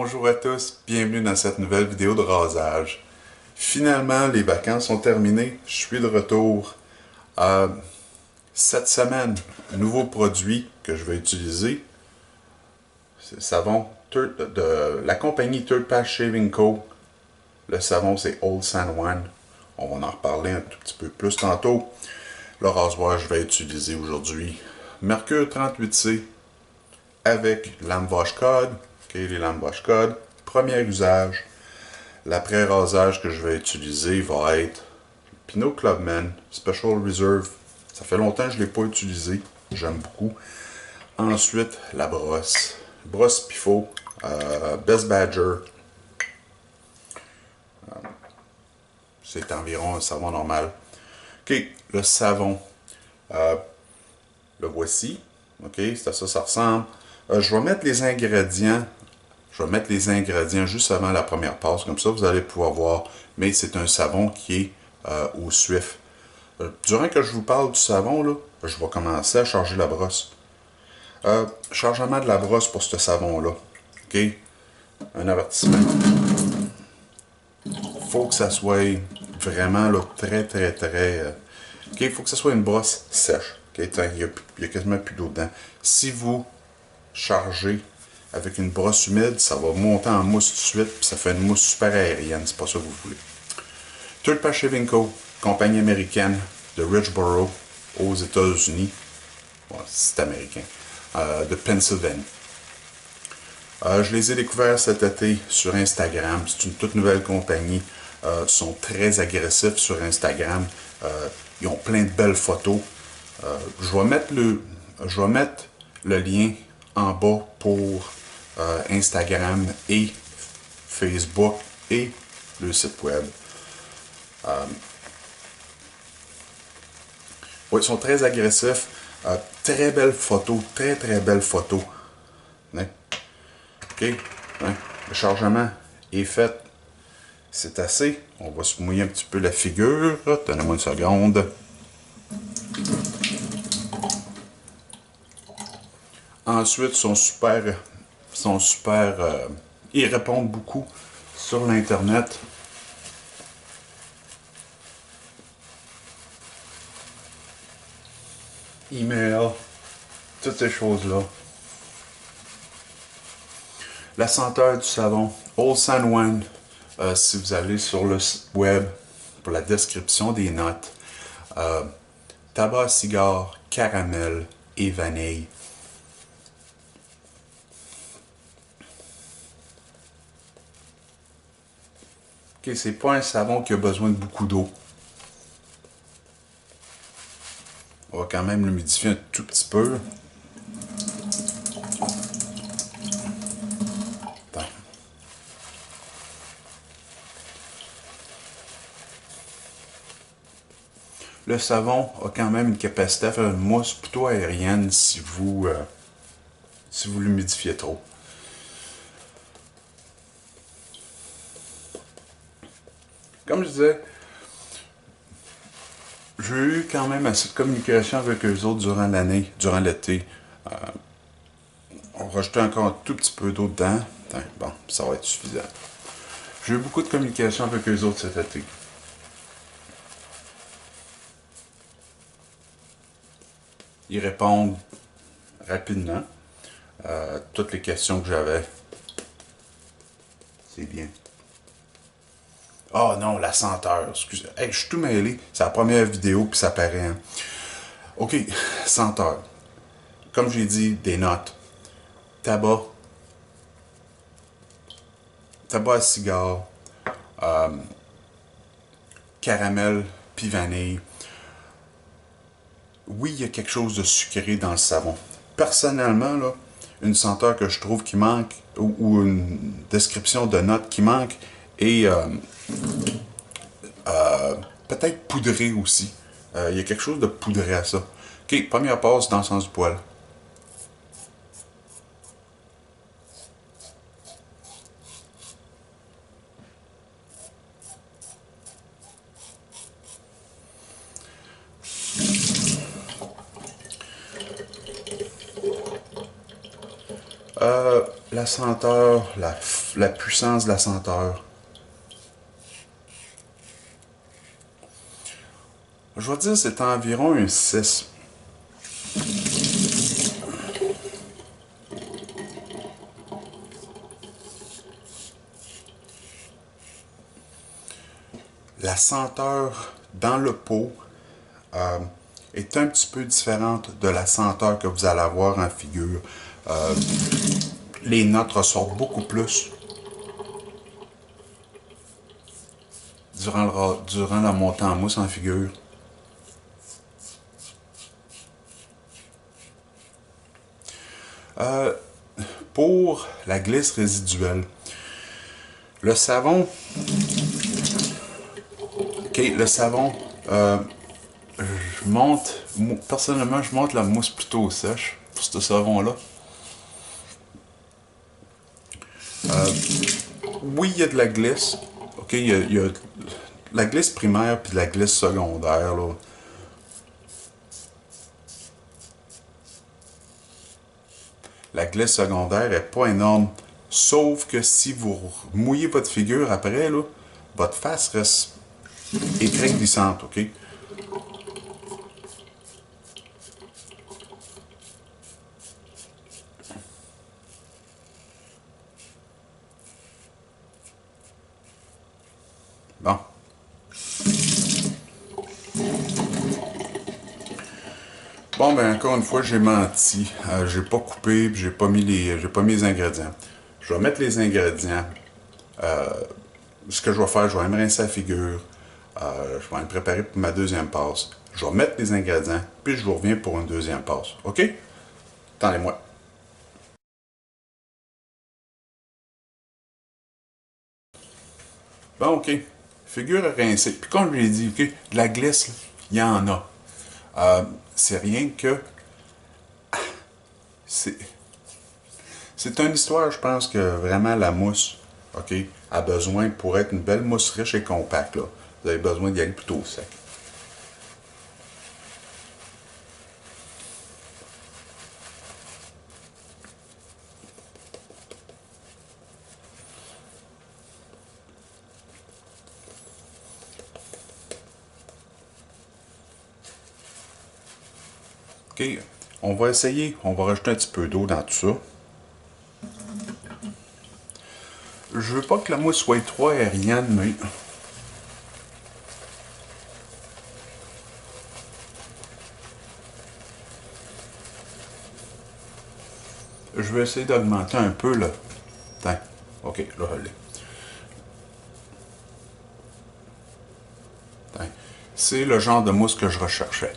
Bonjour à tous, bienvenue dans cette nouvelle vidéo de rasage. Finalement, les vacances sont terminées, je suis de retour. Cette semaine, nouveau produit que je vais utiliser, c'est le savon de la compagnie Third Pass Shaving Co. Le savon, c'est Old San Juan. On va en reparler un tout petit peu plus tantôt. Le rasoir, je vais utiliser aujourd'hui Mercure 38C avec Lame Wash Code. Les lames Wash Code. Premier usage. L'après-rasage que je vais utiliser va être Pinot Clubman Special Reserve. Ça fait longtemps que je ne l'ai pas utilisé. J'aime beaucoup. Ensuite, la brosse. Brosse Pifo. Best Badger. C'est environ un savon normal. Ok, le savon. Le voici. Ok, c'est à ça ça ressemble. Je vais mettre les ingrédients. Je vais mettre les ingrédients juste avant la première passe. Comme ça, vous allez pouvoir voir. Mais c'est un savon qui est au suif. Durant que je vous parle du savon, là, je vais commencer à charger la brosse. Chargement de la brosse pour ce savon-là. Ok, un avertissement. Faut que ça soit vraiment là, très. Ok, il faut que ça soit une brosse sèche. Okay? Il y a quasiment plus d'eau dedans. Si vous chargez avec une brosse humide, ça va monter en mousse tout de suite, puis ça fait une mousse super aérienne. C'est pas ça que vous voulez. Third Pass Shaving Co., compagnie américaine de Richboro, aux États-Unis. Bon, c'est américain. De Pennsylvanie. Je les ai découverts cet été sur Instagram. C'est une toute nouvelle compagnie. Ils sont très agressifs sur Instagram. Ils ont plein de belles photos. Je vais mettre le lien en bas pour Instagram et Facebook et le site web. Ouais, ils sont très agressifs. Très belles photos. Très belles photos. Hein? Ok. Hein? Le chargement est fait. C'est assez. On va se mouiller un petit peu la figure. Donnez-moi une seconde. Ensuite, ils répondent beaucoup sur l'internet. Email, toutes ces choses-là. La senteur du savon, Old San Juan. Si vous allez sur le site web pour la description des notes, tabac à cigare, caramel et vanille. Ok, c'est pas un savon qui a besoin de beaucoup d'eau. On va quand même l'humidifier un tout petit peu. Attends. Le savon a quand même une capacité à faire une mousse plutôt aérienne si vous l'humidifiez trop. Comme je disais, j'ai eu quand même assez de communication avec eux autres durant l'année, durant l'été. On va rajouter encore un tout petit peu d'eau dedans. Bon, ça va être suffisant. J'ai eu beaucoup de communication avec eux autres cet été. Ils répondent rapidement. Toutes les questions que j'avais. C'est bien. Oh non, la senteur. Excusez. Hey, je suis tout mêlé. C'est la première vidéo, puis ça paraît. Hein. Ok, senteur. Comme j'ai dit, des notes. Tabac. Tabac à cigare. Caramel, puis vanille. Oui, il y a quelque chose de sucré dans le savon. Personnellement, là, une senteur que je trouve qui manque, ou une description de notes qui manque, est peut-être poudré aussi. Il y a quelque chose de poudré à ça. Ok, première passe dans le sens du poil. La senteur, la puissance de la senteur. Je vais dire que c'est environ un 6. La senteur dans le pot est un petit peu différente de la senteur que vous allez avoir en figure. Les notes ressortent beaucoup plus durant la montée en mousse en figure. Pour la glisse résiduelle, le savon, le savon, personnellement, je monte la mousse plutôt sèche pour ce savon-là. Oui, il y a de la glisse. OK, il y a de la glisse primaire puis de la glisse secondaire, là. La glisse secondaire est pas énorme. Sauf que si vous mouillez votre figure après, là, votre face reste très glissante, OK? Bon. Bon, ben encore une fois, j'ai menti. J'ai pas coupé, j'ai pas mis les ingrédients. Je vais mettre les ingrédients. Ce que je vais faire, je vais me rincer la figure. Je vais me préparer pour ma deuxième passe. Je vais mettre les ingrédients, puis je vous reviens pour une deuxième passe. OK? Attendez-moi. Bon, OK. Figure rincée. Puis comme je l'ai dit, OK, de la glisse, il y en a. C'est rien que... C'est une histoire, je pense, que vraiment la mousse, OK, a besoin, pour être une belle mousse riche et compacte, là, vous avez besoin d'y aller plutôt sec. OK, on va essayer, on va rajouter un petit peu d'eau dans tout ça. Je veux pas que la mousse soit trop aérienne, mais... Je vais essayer d'augmenter un peu le... Tiens, OK, là, je l'ai. C'est le genre de mousse que je recherchais.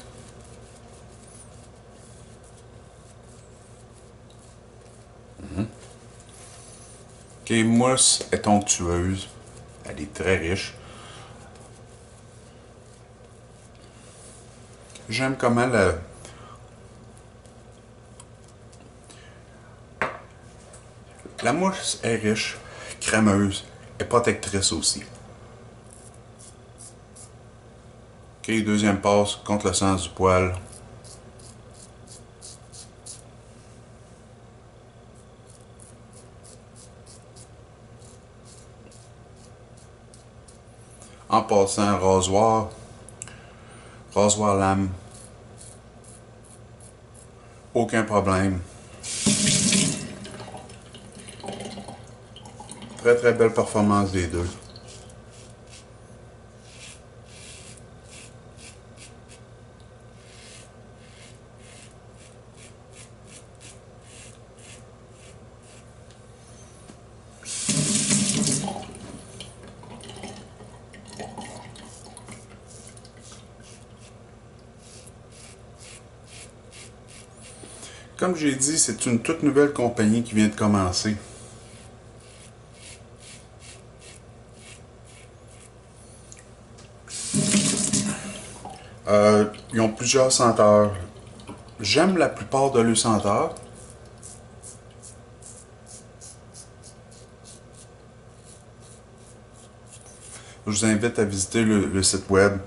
OK, mousse est onctueuse. Elle est très riche. J'aime comment la mousse est riche, crémeuse et protectrice aussi. OK, deuxième passe contre le sens du poil. En passant, rasoir lame. Aucun problème. Très très belle performance des deux. Comme j'ai dit, c'est une toute nouvelle compagnie qui vient de commencer. Ils ont plusieurs senteurs. J'aime la plupart de leurs senteurs. Je vous invite à visiter le site web.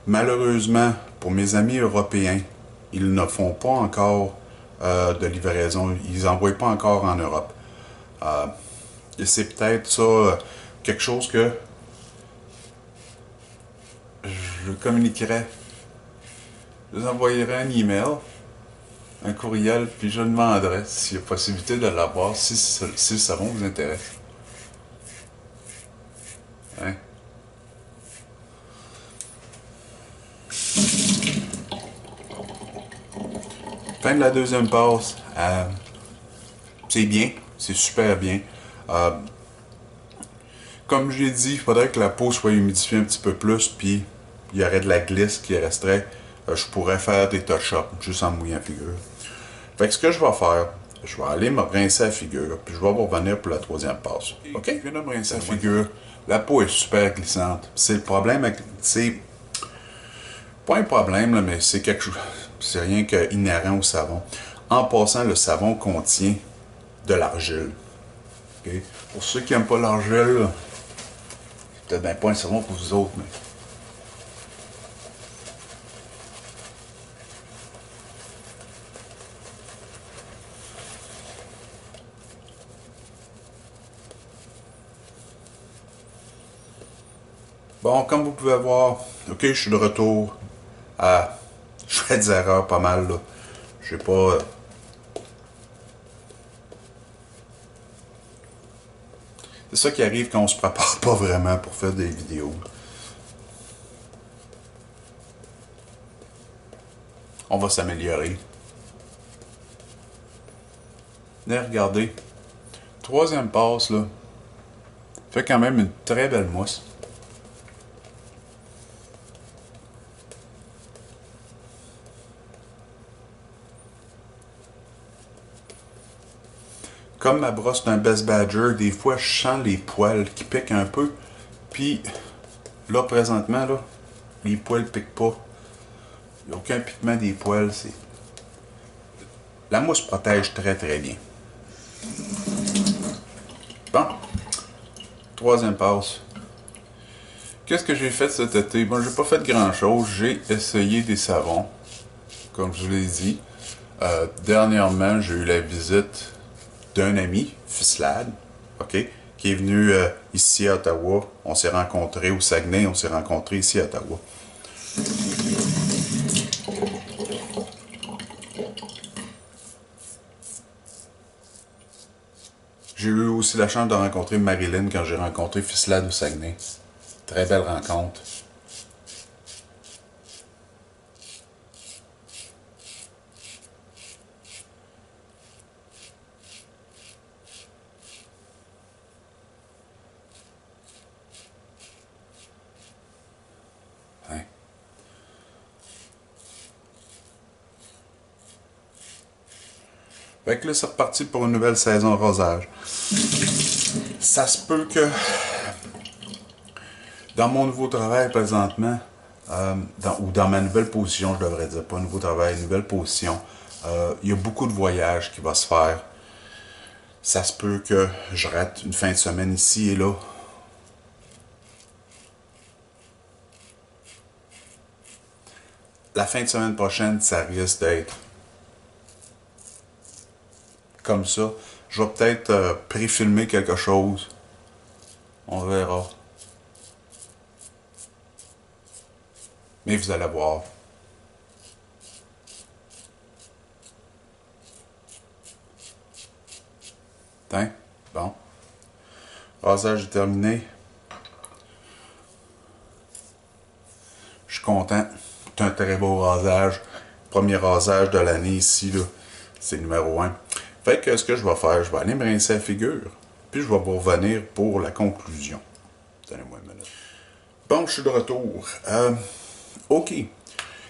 Malheureusement, pour mes amis européens, ils ne font pas encore de livraison. Ils n'envoient pas encore en Europe. c'est peut-être ça, quelque chose que je communiquerai. Je vous envoyerai un email, un courriel, puis je demanderai s'il y a possibilité de l'avoir, si le savon vous intéresse. Hein? Fin de la deuxième passe. C'est bien, c'est super bien. Comme j'ai dit, il faudrait que la peau soit humidifiée un petit peu plus, puis il y aurait de la glisse qui resterait. Je pourrais faire des touch-ups juste en mouillant la figure. Fait que ce que je vais faire, je vais aller me rincer la figure, puis je vais vous revenir pour la troisième passe. Ok? Je viens de me rincer la figure. La peau est super glissante. C'est le problème avec. C'est pas un problème, là, mais c'est quelque chose. C'est rien qu'inhérent au savon. En passant, le savon contient de l'argile. Okay? Pour ceux qui n'aiment pas l'argile, c'est peut-être bien pas un savon pour vous autres, mais. Bon, comme vous pouvez voir, ok, je suis de retour à. Je fais des erreurs pas mal, là. Je sais pas. C'est ça qui arrive quand on se prépare pas vraiment pour faire des vidéos. On va s'améliorer. Mais regardez. Troisième passe, là. Fait quand même une très belle mousse. Comme ma brosse d'un Best Badger, des fois je sens les poils qui piquent un peu. Puis là, présentement, là, les poils piquent pas. Il n'y a aucun piquement des poils. La mousse protège très très bien. Bon, troisième passe. Qu'est-ce que j'ai fait cet été? Bon, j'ai pas fait grand chose. J'ai essayé des savons, comme je vous l'ai dit. Dernièrement, j'ai eu la visite d'un ami, Fislade, ok, qui est venu ici à Ottawa. On s'est rencontrés au Saguenay, on s'est rencontrés ici à Ottawa. J'ai eu aussi la chance de rencontrer Marilyn quand j'ai rencontré Fislade au Saguenay. Très belle rencontre. Hein? Fait que là, c'est reparti pour une nouvelle saison rosage. Ça se peut que dans mon nouveau travail présentement, ou dans ma nouvelle position, je devrais dire, pas nouveau travail, nouvelle position, il y a beaucoup de voyages qui vont se faire. Ça se peut que je rate une fin de semaine ici et là. La fin de semaine prochaine, ça risque d'être comme ça. Je vais peut-être pré-filmer quelque chose. On verra. Mais vous allez voir. Tiens, bon. Rasage est terminé. Je suis content. C'est un très beau rasage. Premier rasage de l'année ici, là. C'est numéro 1. Fait que ce que je vais faire, je vais aller me rincer la figure. Puis je vais vous revenir pour la conclusion. Donnez-moi une minute. Bon, je suis de retour. Ok.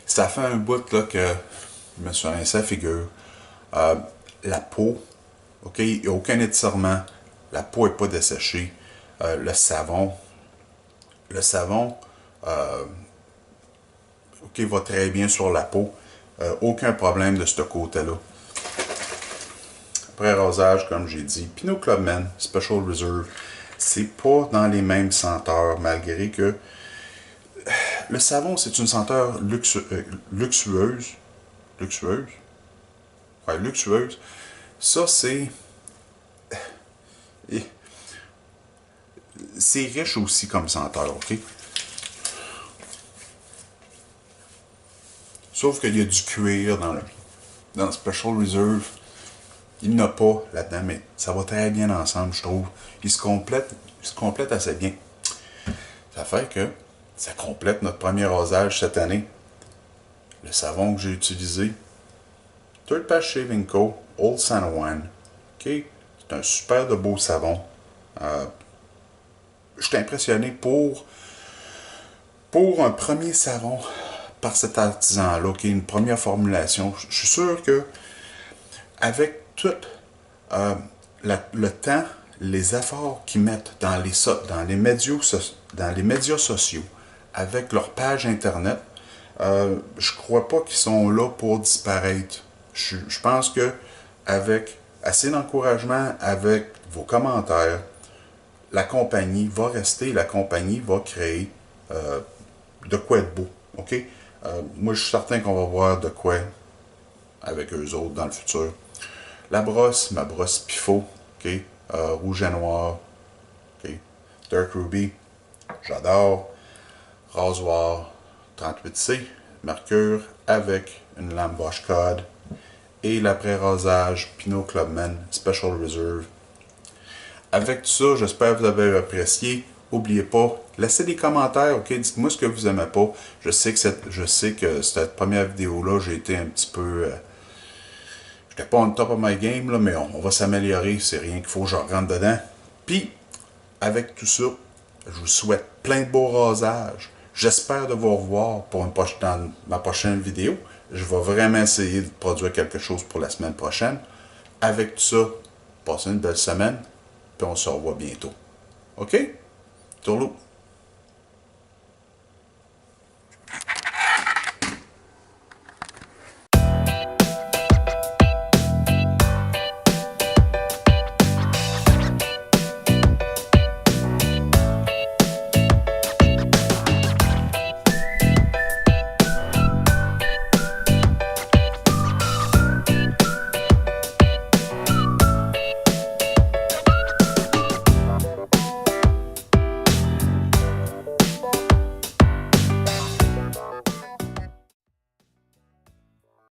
Ça fait un bout là, que je me suis rincé la figure. La peau, ok, il n'y a aucun étirement. La peau n'est pas desséchée. Le savon, ok, va très bien sur la peau. Aucun problème de ce côté-là. Après rasage, comme j'ai dit, Pinot Clubman Special Reserve, c'est pas dans les mêmes senteurs, malgré que le savon, c'est une senteur luxueuse. Luxueuse? Ouais, luxueuse. Ça, c'est... c'est riche aussi comme senteur, ok? Sauf qu'il y a du cuir dans le Special Reserve. Il n'y en a pas là-dedans, mais ça va très bien ensemble, je trouve. Il se complète assez bien. Ça fait que ça complète notre premier rosage cette année. Le savon que j'ai utilisé, Third Pass Shaving Co. Old San Juan. Okay? C'est un super de beau savon. Je suis impressionné pour un premier savon par cet artisan-là, qui est une première formulation. Je suis sûr que avec tout le temps, les efforts qu'ils mettent dans les médias sociaux, avec leur page internet, je crois pas qu'ils sont là pour disparaître. Je pense que avec assez d'encouragement, avec vos commentaires, la compagnie va rester, la compagnie va créer de quoi être beau. OK? Moi, je suis certain qu'on va voir de quoi avec eux autres dans le futur. La brosse, ma brosse Pifo, OK? Rouge et noir, OK? Dark Ruby, j'adore. Rasoir 38C, Mercure avec une lame Bosch Cod et l'après-rasage Pinot Clubman Special Reserve. Avec tout ça, j'espère que vous avez apprécié. N'oubliez pas, laissez des commentaires, ok? Dites-moi ce que vous n'aimez pas. Je sais que cette première vidéo-là, j'ai été un petit peu... j'étais pas on top of my game, là, mais on va s'améliorer. C'est rien qu'il faut que je rentre dedans. Puis, avec tout ça, je vous souhaite plein de beaux rasages. J'espère de vous revoir pour dans ma prochaine vidéo. Je vais vraiment essayer de produire quelque chose pour la semaine prochaine. Avec tout ça, passez une belle semaine, puis on se revoit bientôt. OK? Tourlou.